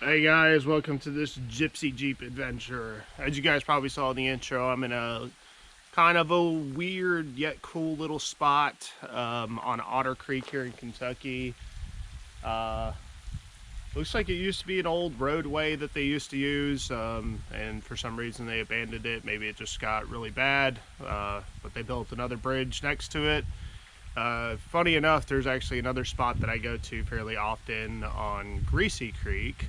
Hey guys, welcome to this Gypsy Jeep adventure. As you guys probably saw in the intro, I'm in a kind of a weird yet cool little spot on Otter Creek here in Kentucky. Looks like it used to be an old roadway that they used to use, and for some reason they abandoned it. Maybe it just got really bad, but they built another bridge next to it. Funny enough, there's actually another spot that I go to fairly often on Greasy Creek.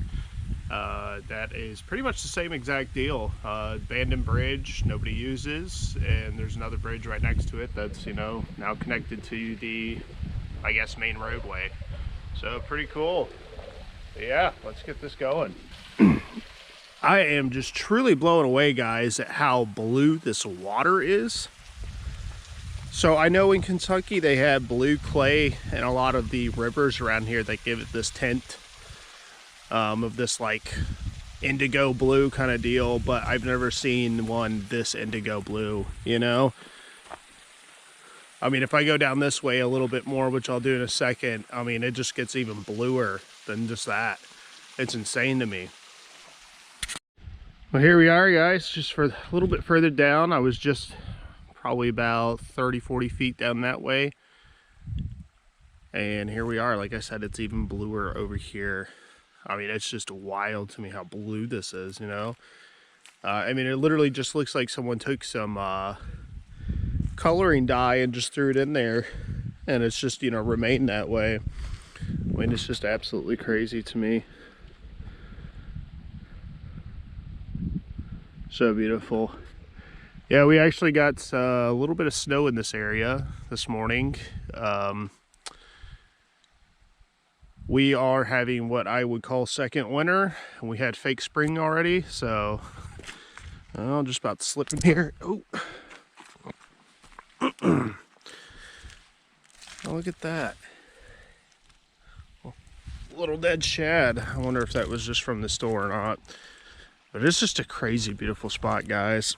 That is pretty much the same exact deal. Abandoned bridge, nobody uses, and there's another bridge right next to it that's, now connected to the, I guess, main roadway. So pretty cool. But yeah, let's get this going. I am just truly blown away, guys, at how blue this water is. So I know in Kentucky they have blue clay and a lot of the rivers around here that give it this tint of this like indigo blue kind of deal, but I've never seen one this indigo blue, I mean, if I go down this way a little bit more, which I'll do in a second, I mean, it just gets even bluer than just that. It's insane to me. Well, here we are, guys, just for a little bit further down. I was just probably about 30-40 feet down that way, and here we are. Like I said, it's even bluer over here. I mean, it's just wild to me how blue this is, I mean, it literally just looks like someone took some coloring dye and just threw it in there, and it's just, remained that way. I mean, it's just absolutely crazy to me. So beautiful. Yeah, we actually got a little bit of snow in this area this morning. We are having what I would call second winter, and we had fake spring already, so I'm just about to slip in here. Oh, oh, look at that. Little dead shad. I wonder if that was just from the store or not. But it's just a crazy beautiful spot, guys.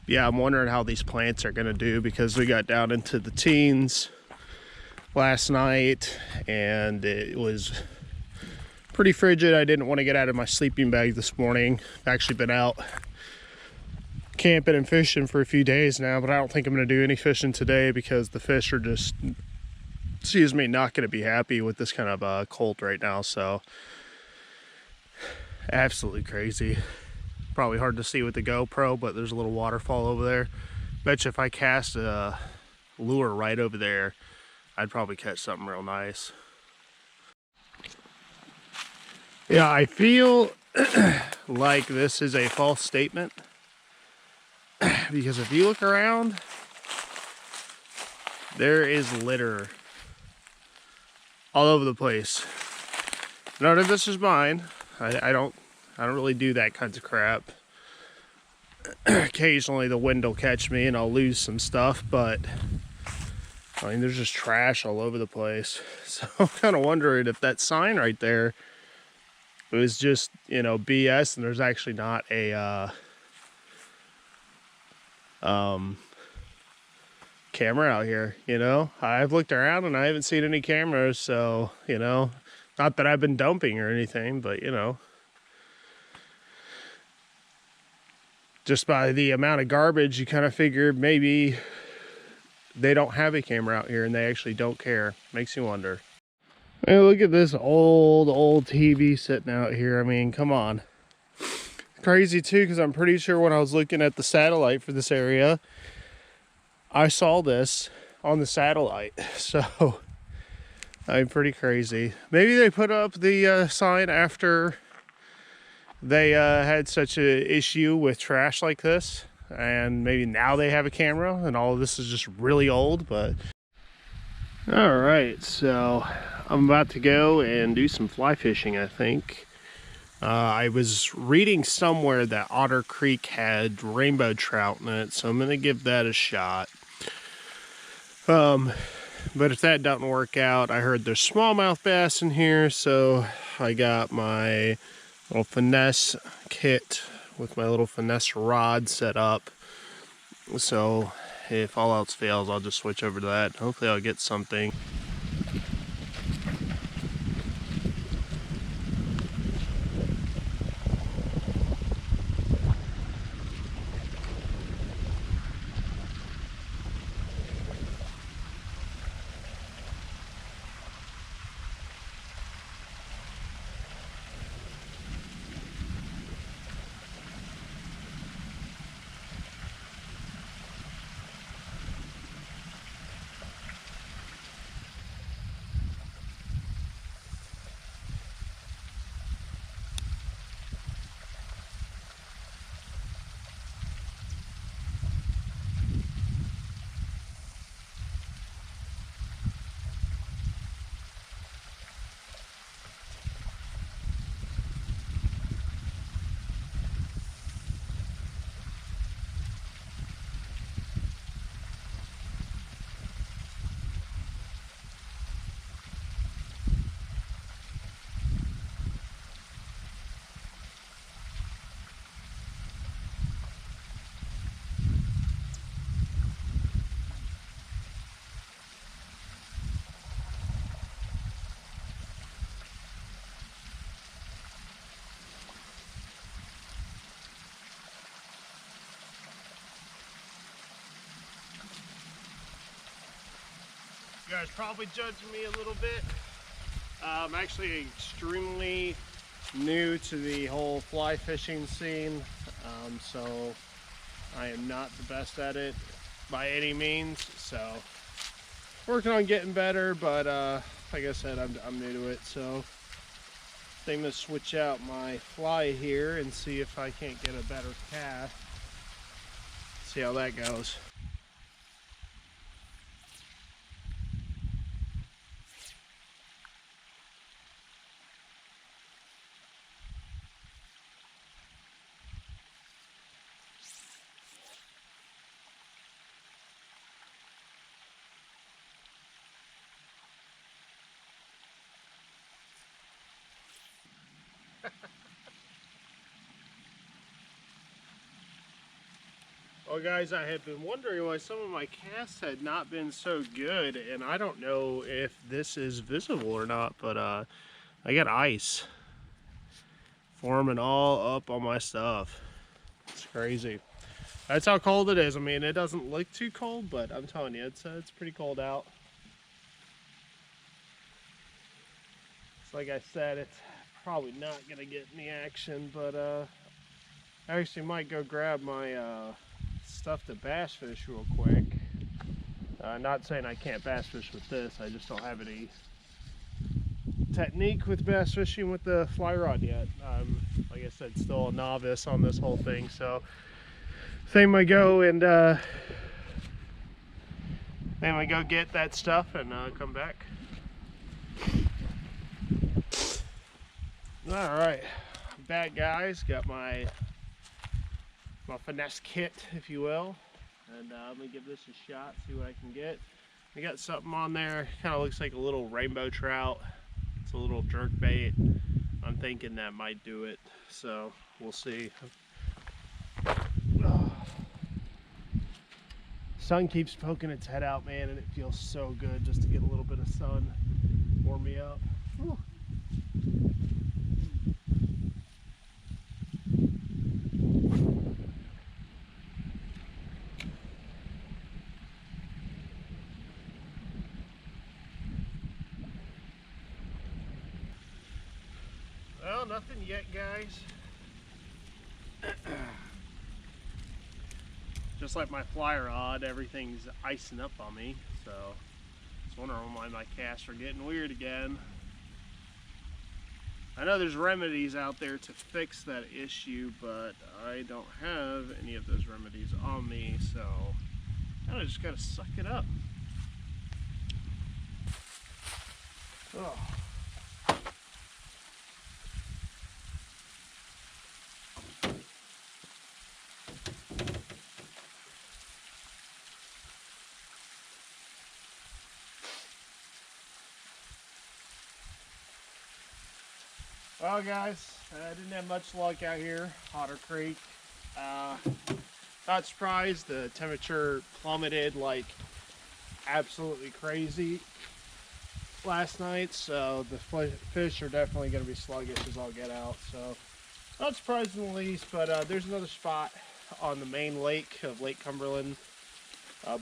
Yeah, I'm wondering how these plants are gonna do, because we got down into the teens last night and it was pretty frigid. I didn't want to get out of my sleeping bag this morning. I've actually been out camping and fishing for a few days now, but I don't think I'm gonna do any fishing today because the fish are just, not gonna be happy with this kind of cold right now. So absolutely crazy. Probably hard to see with the GoPro, but there's a little waterfall over there. Bet you if I cast a lure right over there, I'd probably catch something real nice. Yeah, I feel like this is a false statement, because if you look around, there is litter all over the place. None of this is mine. I don't really do that kinds of crap. Occasionally the wind will catch me and I'll lose some stuff, but I mean, there's just trash all over the place. So I'm kind of wondering if that sign right there was just, BS, and there's actually not a camera out here. I've looked around and I haven't seen any cameras, so not that I've been dumping or anything, but just by the amount of garbage, you kind of figure maybe they don't have a camera out here and they actually don't care. Makes you wonder. Hey, look at this old TV sitting out here. I mean, come on. Crazy too, because I'm pretty sure when I was looking at the satellite for this area, I saw this on the satellite. So I'm pretty crazy. Maybe they put up the sign after they had such an issue with trash like this, and maybe now they have a camera and all of this is just really old. But all right, so I'm about to go and do some fly fishing, I think. I was reading somewhere that Otter Creek had rainbow trout in it, so I'm gonna give that a shot. But if that doesn't work out, I heard there's smallmouth bass in here, so I got my little finesse kit with my little finesse rod set up. So if all else fails, I'll just switch over to that. Hopefully I'll get something. You guys probably judging me a little bit. I'm actually extremely new to the whole fly fishing scene, so I am not the best at it by any means. So working on getting better, but like I said, I'm new to it. So I'm gonna switch out my fly here and see if I can't get a better cast. See how that goes. Well guys, I had been wondering why some of my casts had not been so good, and I don't know if this is visible or not, but I got ice forming all up on my stuff. It's crazy. That's how cold it is. I mean, it doesn't look too cold, but I'm telling you, it's pretty cold out. So like I said, it's probably not gonna get any action, but I actually might go grab my stuff to bass fish real quick. Not saying I can't bass fish with this, I just don't have any technique with bass fishing with the fly rod yet. Like I said, still a novice on this whole thing, so same I go and then we go get that stuff and come back. All right, I'm back guys, got my finesse kit, if you will, and I'm gonna give this a shot, see what I can get. I got something on there, kind of looks like a little rainbow trout. It's a little jerk bait. I'm thinking that might do it, so we'll see. Sun keeps poking its head out, man, and it feels so good just to get a little bit of sun, warm me up. Whew. Well, nothing yet, guys. Just like my fly rod, everything's icing up on me, so I was wondering why my casts are getting weird again. I know there's remedies out there to fix that issue, but I don't have any of those remedies on me, so I just gotta suck it up. Oh. Well guys, I didn't have much luck out here, Otter Creek. Not surprised, the temperature plummeted like absolutely crazy last night, so the fish are definitely going to be sluggish as all get out. So not surprised in the least, but there's another spot on the main lake of Lake Cumberland,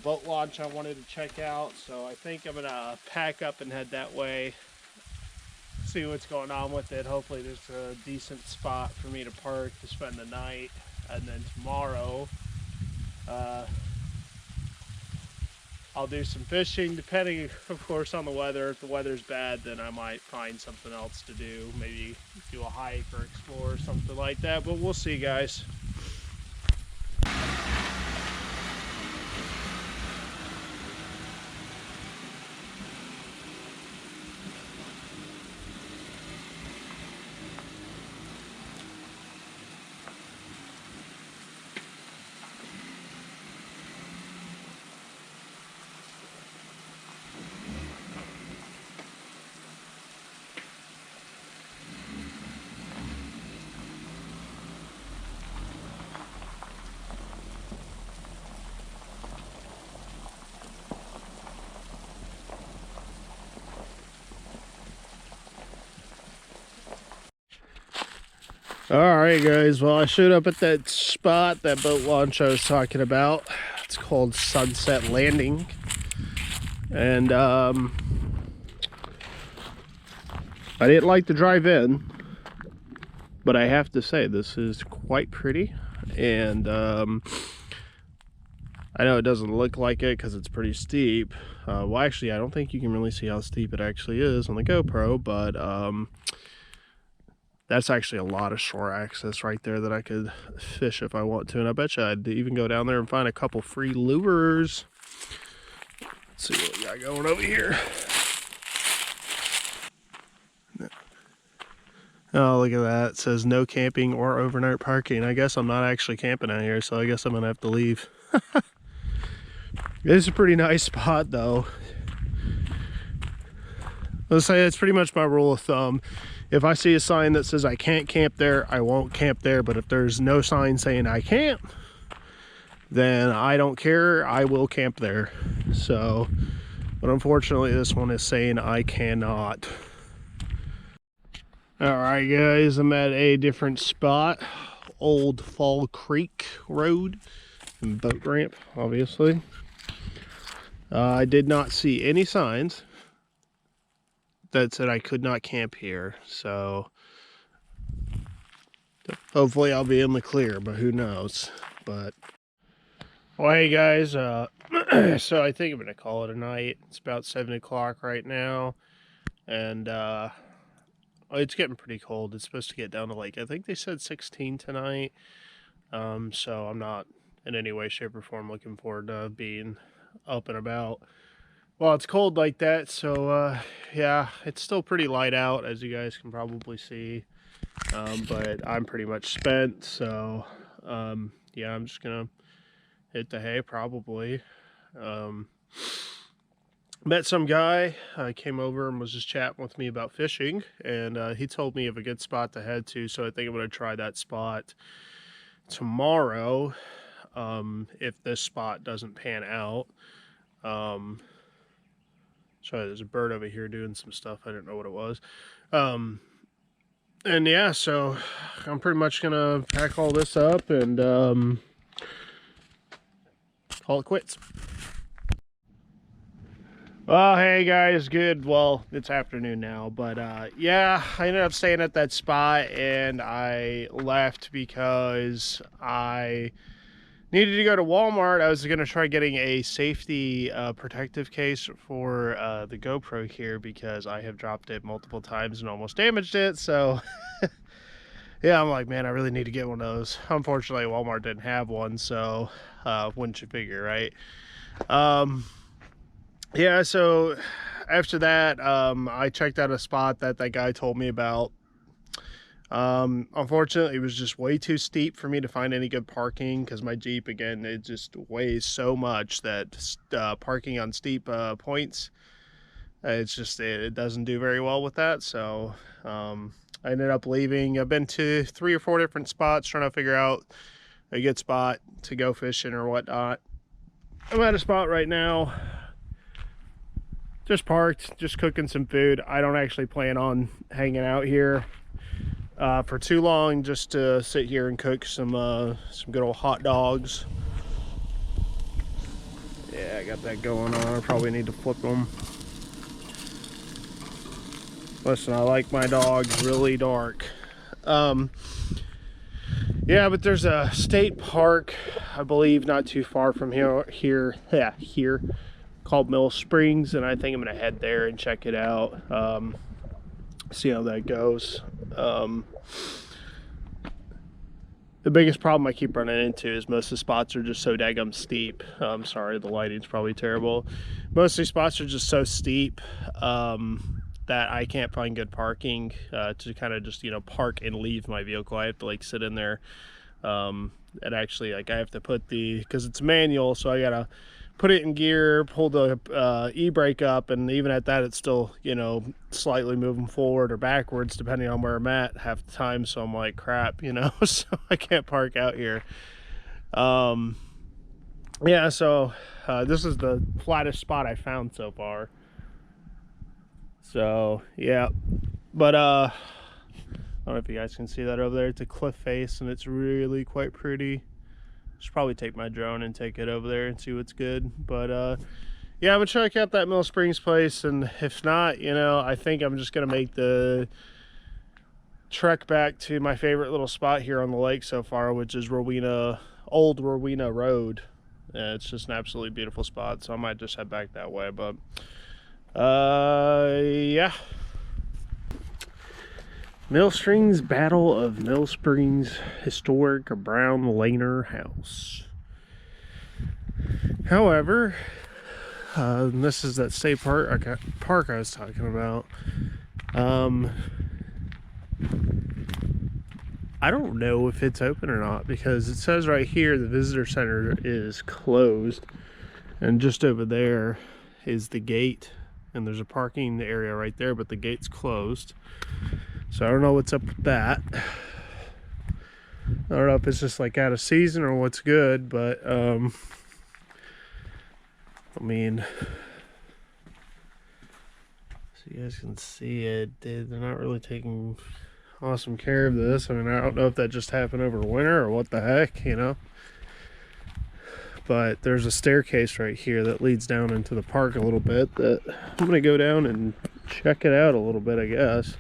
boat launch I wanted to check out, so I think I'm going to pack up and head that way, see what's going on with it. Hopefully there's a decent spot for me to park to spend the night, and then tomorrow I'll do some fishing, depending, of course, on the weather. If the weather's bad, then I might find something else to do. Maybe do a hike or explore or something like that, but we'll see, guys. Alright guys, well I showed up at that spot, that boat launch I was talking about. It's called Sunset Landing. And I didn't like the drive in, but I have to say this is quite pretty. And I know it doesn't look like it because it's pretty steep. Well actually I don't think you can really see how steep it actually is on the GoPro, but that's actually a lot of shore access right there that I could fish if I want to. And I bet you I'd even go down there and find a couple free lures. Let's see what we got going over here. Oh, look at that. It says no camping or overnight parking. I guess I'm not actually camping out here, so I guess I'm going to have to leave. It's a pretty nice spot, though. Let's say it's pretty much my rule of thumb. If I see a sign that says I can't camp there, I won't camp there. But if there's no sign saying I can't, then I don't care. I will camp there. So, but unfortunately, this one is saying I cannot. All right, guys, I'm at a different spot. Old Fall Creek Road and boat ramp, obviously. I did not see any signs that said I could not camp here, so hopefully I'll be in the clear, but who knows. But well, hey guys, so I think I'm gonna call it a night. It's about 7 o'clock right now, and it's getting pretty cold. It's supposed to get down to like, I think they said 16 tonight. So I'm not in any way, shape, or form looking forward to being up and about. Well, it's cold like that, so yeah, it's still pretty light out, as you guys can probably see. But I'm pretty much spent, so yeah, I'm just gonna hit the hay probably. Met some guy, came over and was just chatting with me about fishing, and he told me of a good spot to head to, so I think I'm gonna try that spot tomorrow, if this spot doesn't pan out. Sorry, there's a bird over here doing some stuff. I didn't know what it was. And yeah, so I'm pretty much gonna pack all this up and call it quits. Well, hey guys, good. Well, it's afternoon now, but yeah, I ended up staying at that spot, and I left because I needed to go to Walmart. I was going to try getting a safety protective case for the GoPro here because I have dropped it multiple times and almost damaged it. So yeah, I'm like, man, I really need to get one of those. Unfortunately, Walmart didn't have one, so wouldn't you figure, right? Yeah, so after that, I checked out a spot that guy told me about. Unfortunately, it was just way too steep for me to find any good parking because my Jeep, again, it just weighs so much that parking on steep points, it's just, it doesn't do very well with that. So I ended up leaving. I've been to 3 or 4 different spots trying to figure out a good spot to go fishing or whatnot. I'm at a spot right now, just parked, just cooking some food. I don't actually plan on hanging out here for too long, just to sit here and cook some good old hot dogs. Yeah, I got that going on. I probably need to flip them. Listen, I like my dogs really dark. Yeah, but there's a state park, I believe, not too far from here, called Mill Springs, and I think I'm gonna head there and check it out. See how that goes. The biggest problem I keep running into is most of the spots are just so daggum steep. I'm sorry, the lighting's probably terrible. Most of these spots are just so steep that I can't find good parking to kind of just, you know, park and leave my vehicle. I have to like sit in there and actually, like, I have to put because it's manual, so I gotta put it in gear, pull the e-brake up, and even at that it's still, you know, slightly moving forward or backwards depending on where I'm at half the time. So I'm like, crap, you know. So I can't park out here. Yeah, so this is the flattest spot I found so far. So yeah, but I don't know if you guys can see that over there. It's a cliff face and it's really quite pretty. Should probably take my drone and take it over there and see what's good. But yeah, I'm gonna check out that Mill Springs place, and if not, you know, I think I'm just gonna make the trek back to my favorite little spot here on the lake so far, which is Old Rowena Road. It's just an absolutely beautiful spot, so I might just head back that way. But yeah, Mill Springs, Battle of Mill Springs Historic Brown Laner House. However, this is that state park I was talking about. I don't know if it's open or not, because it says right here the visitor center is closed, and just over there is the gate, and there's a parking area right there, but the gate's closed. So I don't know what's up with that. I don't know if it's just like out of season or what's good, but I mean, so you guys can see it, they're not really taking awesome care of this. I mean, I don't know if that just happened over winter or what the heck, you know. But there's a staircase right here that leads down into the park a little bit that I'm gonna go down and check it out a little bit, I guess.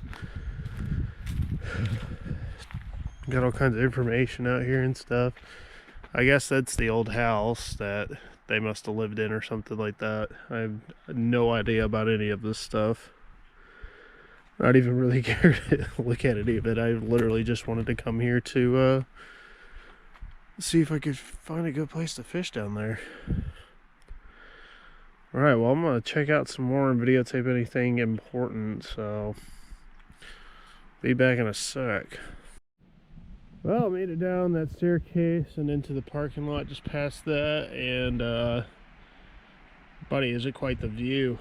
Got all kinds of information out here and stuff. I guess that's the old house that they must have lived in or something like that. I have no idea about any of this stuff. Not even really care to look at any of it. I literally just wanted to come here to see if I could find a good place to fish down there. Alright, well, I'm going to check out some more and videotape anything important, so be back in a sec. Well, I made it down that staircase and into the parking lot just past that, and buddy, is it quite the view.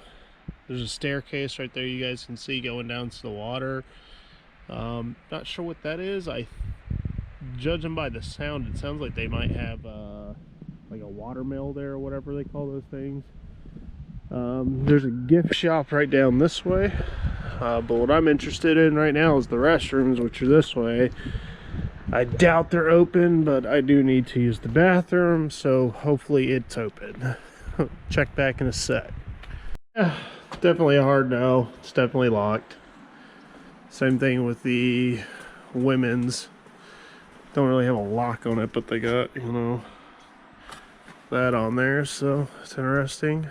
There's a staircase right there you guys can see going down to the water. Not sure what that is. Judging by the sound, it sounds like they might have like a water mill there or whatever they call those things. There's a gift shop right down this way, but what I'm interested in right now is the restrooms, which are this way. I doubt they're open, but I do need to use the bathroom, so hopefully it's open. Check back in a sec. Yeah, definitely a hard no. It's definitely locked. Same thing with the women's. Don't really have a lock on it, but they got, you know, that on there, so it's interesting.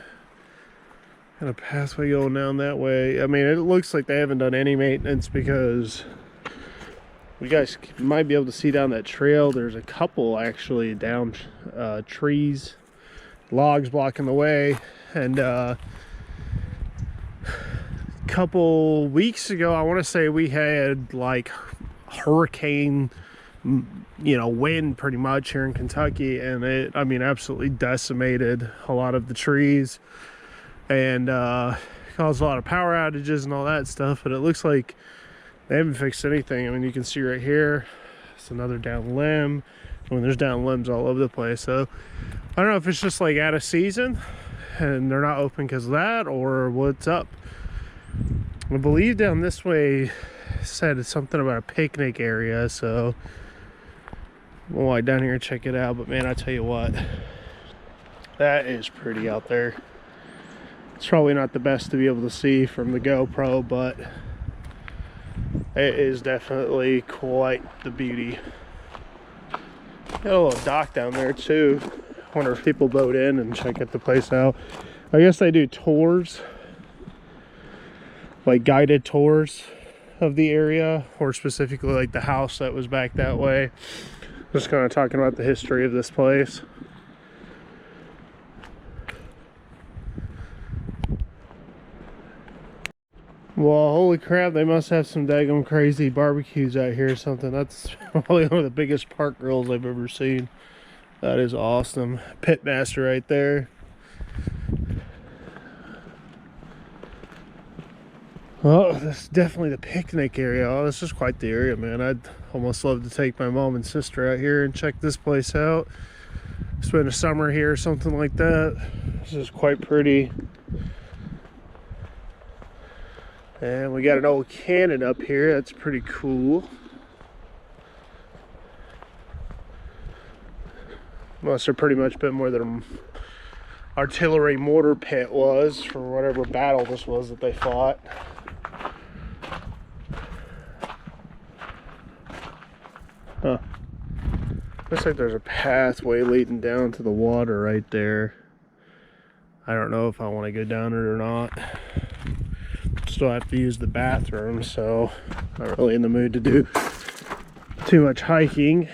Got a pathway going down that way. I mean, it looks like they haven't done any maintenance, because you guys might be able to see down that trail. There's a couple actually down trees, logs blocking the way, and a couple weeks ago, I want to say, we had like hurricane, you know, wind pretty much here in Kentucky, and it, I mean, absolutely decimated a lot of the trees and caused a lot of power outages and all that stuff. But it looks like they haven't fixed anything. I mean, you can see right here It's another down limb. I mean, there's down limbs all over the place. So I don't know if it's just like out of season and they're not open because of that, or what's up. I believe down this way said it's something about a picnic area, so we'll walk down here and check it out. But man, I tell you what, that is pretty out there. It's probably not the best to be able to see from the GoPro, but it is definitely quite the beauty. Got a little dock down there too. Wonder if people boat in and check out the place out. I guess they do tours, like guided tours of the area, or specifically like the house that was back that way. Just kind of talking about the history of this place. Well, holy crap, they must have some daggum crazy barbecues out here or something. That's probably one of the biggest park grills I've ever seen. That is awesome. Pitmaster right there. Oh, this is definitely the picnic area. Oh, this is quite the area, man. I'd almost love to take my mom and sister out here and check this place out. Spend a summer here or something like that. This is quite pretty. And we got an old cannon up here. That's pretty cool. Must have pretty much been where the artillery mortar pit was for whatever battle this was that they fought. Huh. Looks like there's a pathway leading down to the water right there. I don't know if I want to go down it or not. Still have to use the bathroom, so not really in the mood to do too much hiking.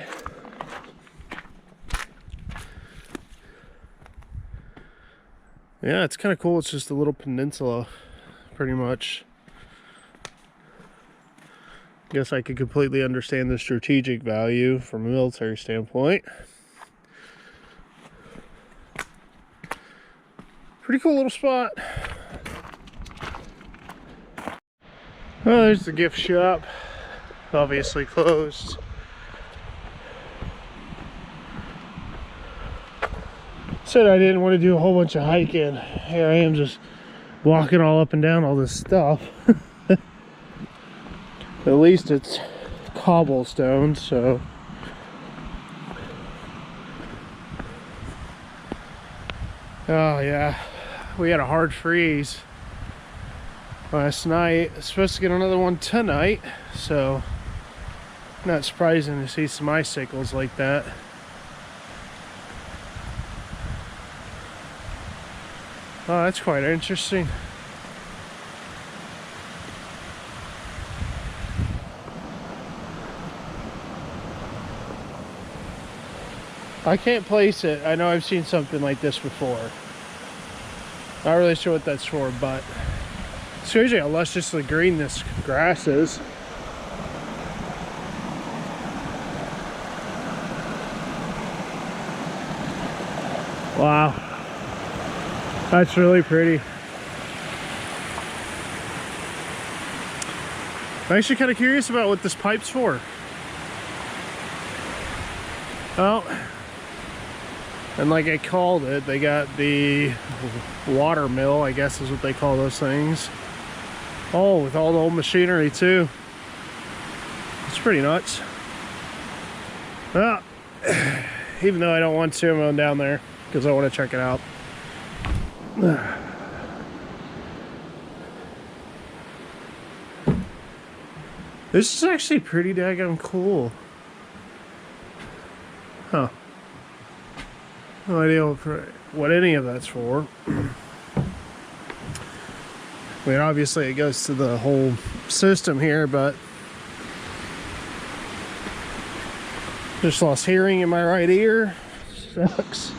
Yeah, it's kind of cool. It's just a little peninsula, pretty much. Guess I could completely understand the strategic value from a military standpoint. Pretty cool little spot. Oh, there's the gift shop. Obviously closed. Said I didn't want to do a whole bunch of hiking. Here I am just walking all up and down all this stuff. At least it's cobblestone, so. Oh yeah, we had a hard freeze last night. It's supposed to get another one tonight, so not surprising to see some icicles like that. Oh, that's quite interesting. I can't place it. I know I've seen something like this before. Not really sure what that's for, but it's crazy how lusciously green this grass is. Wow. That's really pretty. I'm actually kind of curious about what this pipe's for. Oh, and like I called it, they got the water mill, I guess is what they call those things. Oh, with all the old machinery too. It's pretty nuts. Well, even though I don't want to, I'm going down there because I want to check it out. This is actually pretty daggone cool. Huh. No idea what any of that's for. I mean, obviously it goes to the whole system here, but just lost hearing in my right ear. Sucks.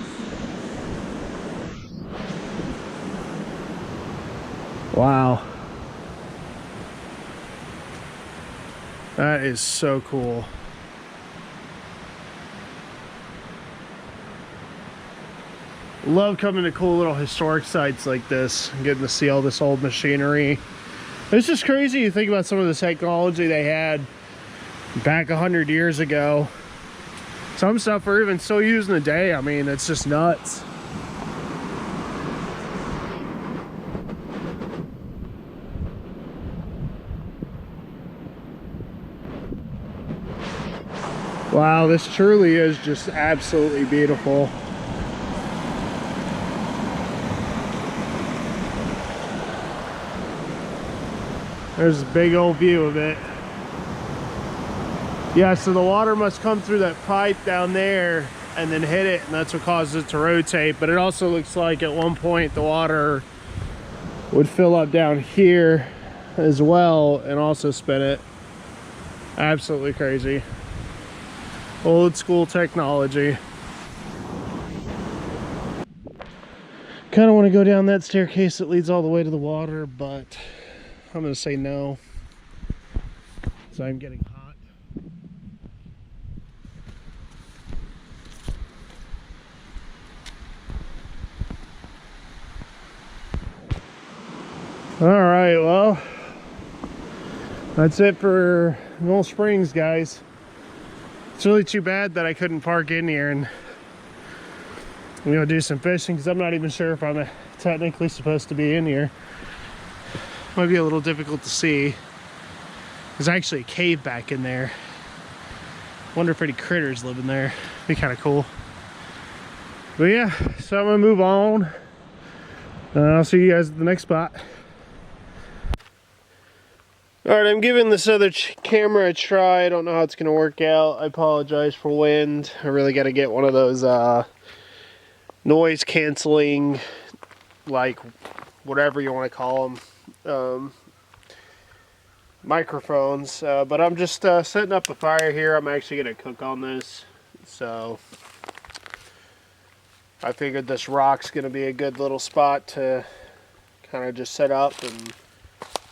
Wow. That is so cool. Love coming to cool little historic sites like this and getting to see all this old machinery. It's just crazy to think about some of the technology they had back 100 years ago. Some stuff we're even still using today. I mean, it's just nuts. Wow, this truly is just absolutely beautiful. There's a big old view of it. Yeah, so the water must come through that pipe down there and then hit it, and that's what causes it to rotate. But it also looks like at one point the water would fill up down here as well and also spin it. Absolutely crazy. Old school technology. Kind of want to go down that staircase that leads all the way to the water, but I'm going to say no, because I'm getting hot. All right, well, that's it for Knoll Springs, guys. It's really too bad that I couldn't park in here and do some fishing, because I'm not even sure if I'm technically supposed to be in here. Might be a little difficult to see. There's actually a cave back in there. Wonder if any critters live in there. Be kind of cool. But yeah, so I'm gonna move on. I'll see you guys at the next spot. Alright, I'm giving this other camera a try. I don't know how it's going to work out. I apologize for wind. I really got to get one of those noise canceling, like whatever you want to call them, microphones. But I'm just setting up a fire here. I'm actually going to cook on this. So I figured this rock's going to be a good little spot to kind of just set up and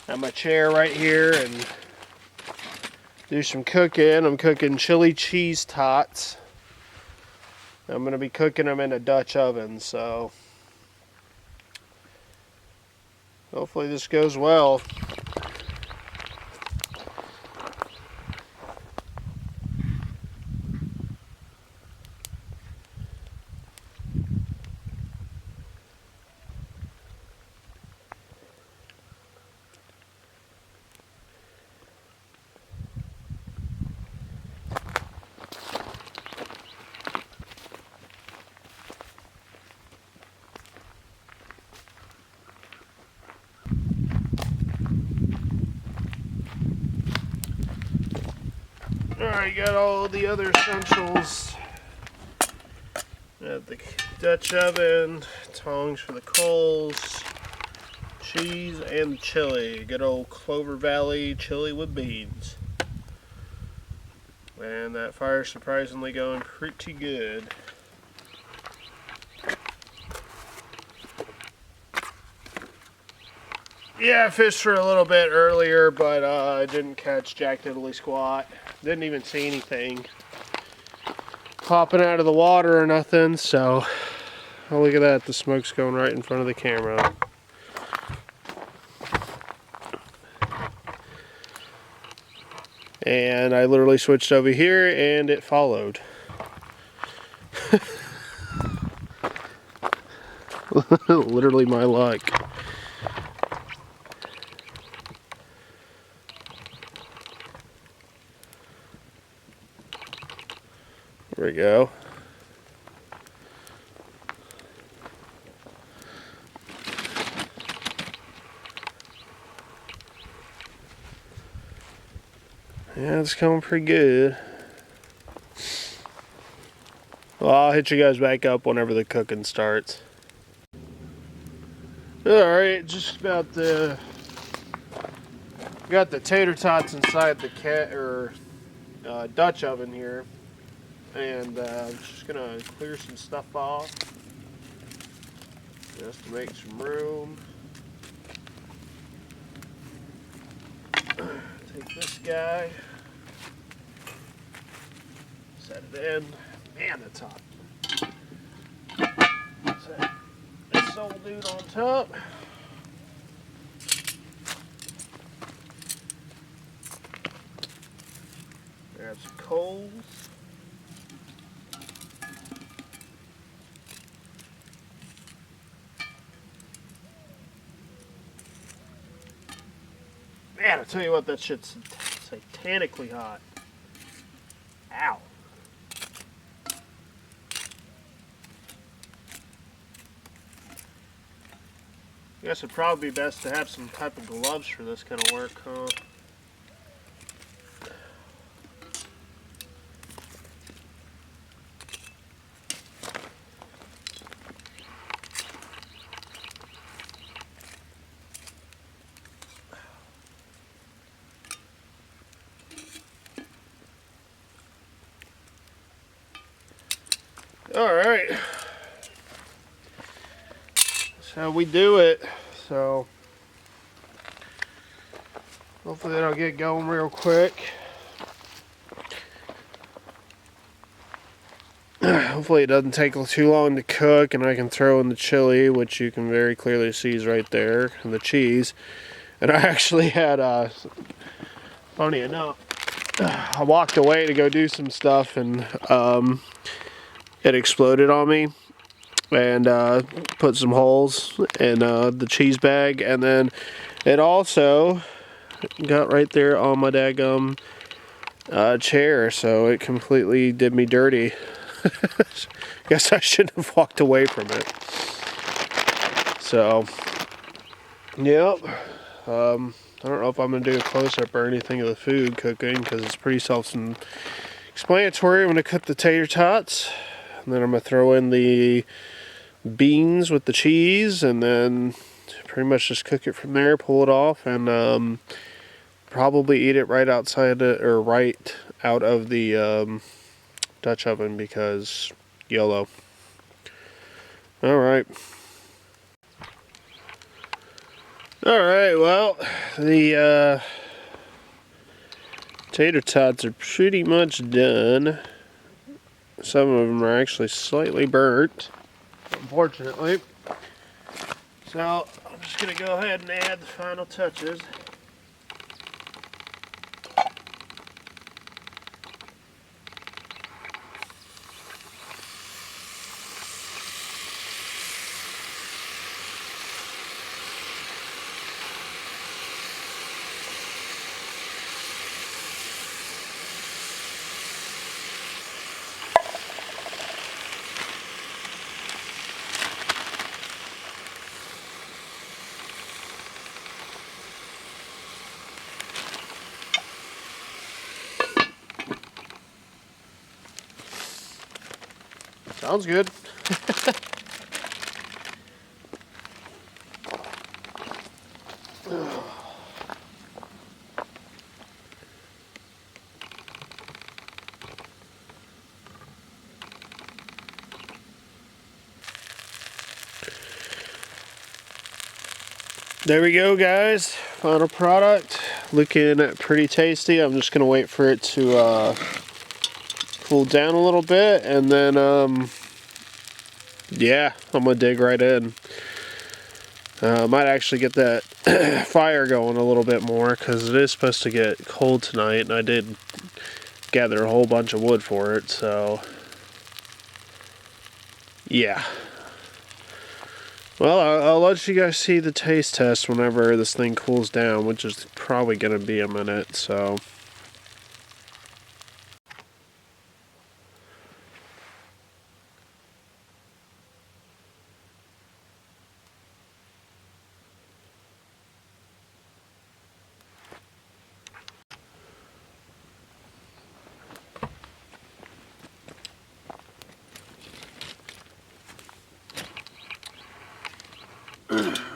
have my chair right here and do some cooking. I'm cooking chili cheese tots. I'm going to be cooking them in a Dutch oven, so hopefully this goes well. Alright, got all the other essentials. Got the Dutch oven, tongs for the coals, cheese, and chili. Good old Clover Valley chili with beans. And that fire's surprisingly going pretty good. Yeah, I fished for a little bit earlier, but I didn't catch jack diddly squat. Didn't even see anything popping out of the water or nothing, so oh, look at that, the smoke's going right in front of the camera. And I literally switched over here and it followed. Literally my luck. There we go. Yeah, it's coming pretty good. Well, I'll hit you guys back up whenever the cooking starts. Alright, just about the... Got the tater tots inside the Dutch oven here. And I'm just gonna clear some stuff off just to make some room. Take this guy, set it in. Man, that's hot. Set this old dude on top. Grab some coals. Man, I tell you what, that shit's satanically hot. Ow. I guess it'd probably be best to have some type of gloves for this kind of work, huh? Alright. That's how we do it. So hopefully that'll get going real quick. Hopefully it doesn't take too long to cook and I can throw in the chili, which you can very clearly see is right there, and the cheese. And I actually had, funny enough, I walked away to go do some stuff and it exploded on me and put some holes in the cheese bag, and then it also got right there on my daggum chair, so it completely did me dirty. Guess I shouldn't have walked away from it. So, yep. I don't know if I'm going to do a close-up or anything of the food cooking, because it's pretty self-explanatory. I'm going to cook the tater tots, and then I'm going to throw in the beans with the cheese, and then pretty much just cook it from there, pull it off, and probably eat it right outside or right out of the Dutch oven, because YOLO. Alright. Alright, well, the tater tots are pretty much done. Some of them are actually slightly burnt, unfortunately. So, I'm just going to go ahead and add the final touches. Sounds good. There we go, guys. Final product. Looking pretty tasty. I'm just gonna wait for it to cool down a little bit, and then yeah, I'm gonna dig right in. Might actually get that fire going a little bit more, because it is supposed to get cold tonight, and I did gather a whole bunch of wood for it, so yeah. Well, I'll let you guys see the taste test whenever this thing cools down, which is probably going to be a minute, so.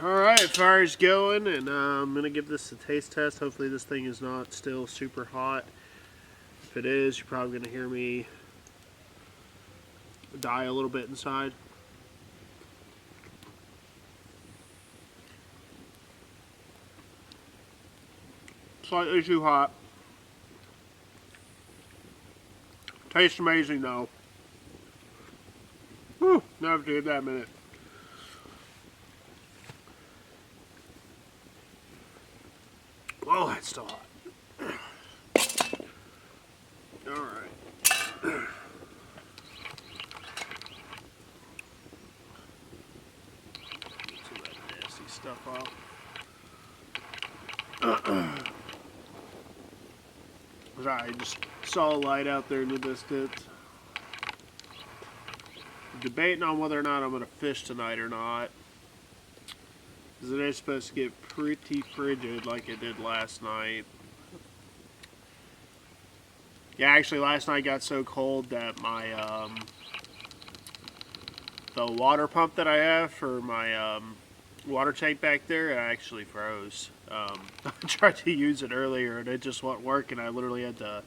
Alright, fire's going, and I'm going to give this a taste test. Hopefully this thing is not still super hot. If it is, you're probably going to hear me die a little bit inside. Slightly too hot. Tastes amazing though. Whew, now I have to give that a minute. Whoa, that's still hot. stuff off. I just saw a light out there in the distance. Debating on whether or not I'm going to fish tonight or not. Because it is supposed to get pretty frigid like it did last night. Yeah, actually last night got so cold that my the water pump that I have for my water tank back there, it actually froze. I tried to use it earlier and it just wasn't working. I literally had to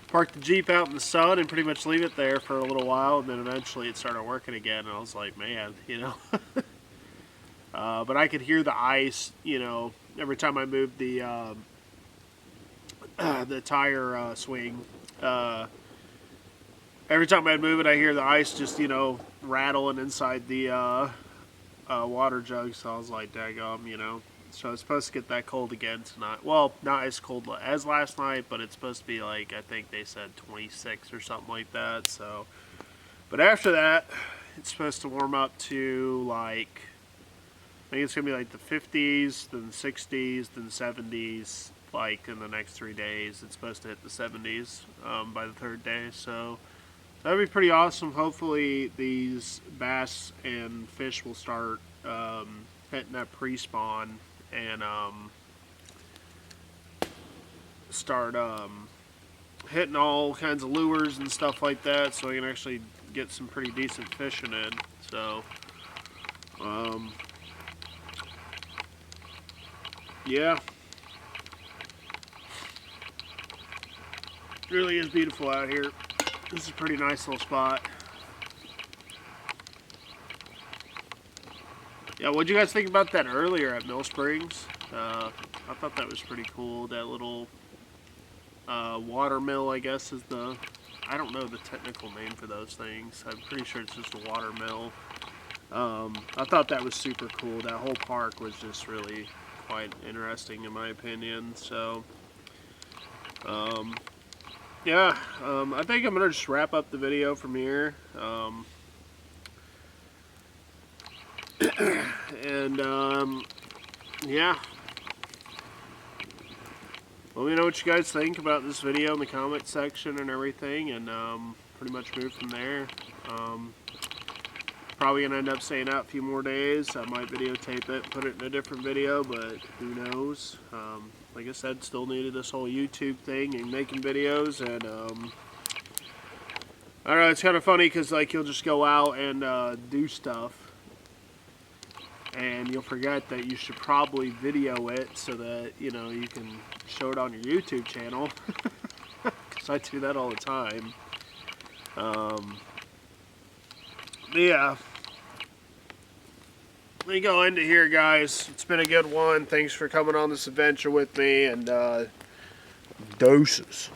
park the Jeep out in the sun and pretty much leave it there for a little while, and then eventually it started working again, and I was like, man, you know. But I could hear the ice, you know, every time I moved the tire swing. Every time I'd move it, I hear the ice just, you know, rattling inside the water jug, so I was like, daggum, you know. So it's supposed to get that cold again tonight. Well, not as cold as last night, but it's supposed to be like, I think they said 26 or something like that. So, but after that, it's supposed to warm up to like, I think it's going to be like the 50s, then the 60s, then the 70s, like in the next 3 days. It's supposed to hit the 70s by the third day. So that'd be pretty awesome. Hopefully these bass and fish will start hitting that pre-spawn and start hitting all kinds of lures and stuff like that, so I can actually get some pretty decent fishing in. So yeah, it really is beautiful out here. This is a pretty nice little spot. Yeah, what'd you guys think about that earlier at Mill Springs? I thought that was pretty cool. That little water mill, I guess, is the... I don't know the technical name for those things. I'm pretty sure it's just a water mill. I thought that was super cool. That whole park was just really quite interesting in my opinion. So, yeah, I think I'm going to just wrap up the video from here. And yeah, let me know what you guys think about this video in the comment section and everything, and pretty much move from there. Probably gonna end up staying out a few more days. I might videotape it, put it in a different video, but who knows. Like I said, still needed this whole YouTube thing and making videos, and I don't know, it's kind of funny because like you'll just go out and do stuff, and you'll forget that you should probably video it so that, you know, you can show it on your YouTube channel. Because I do that all the time. Yeah. Let me go into here, guys. It's been a good one. Thanks for coming on this adventure with me, and doses.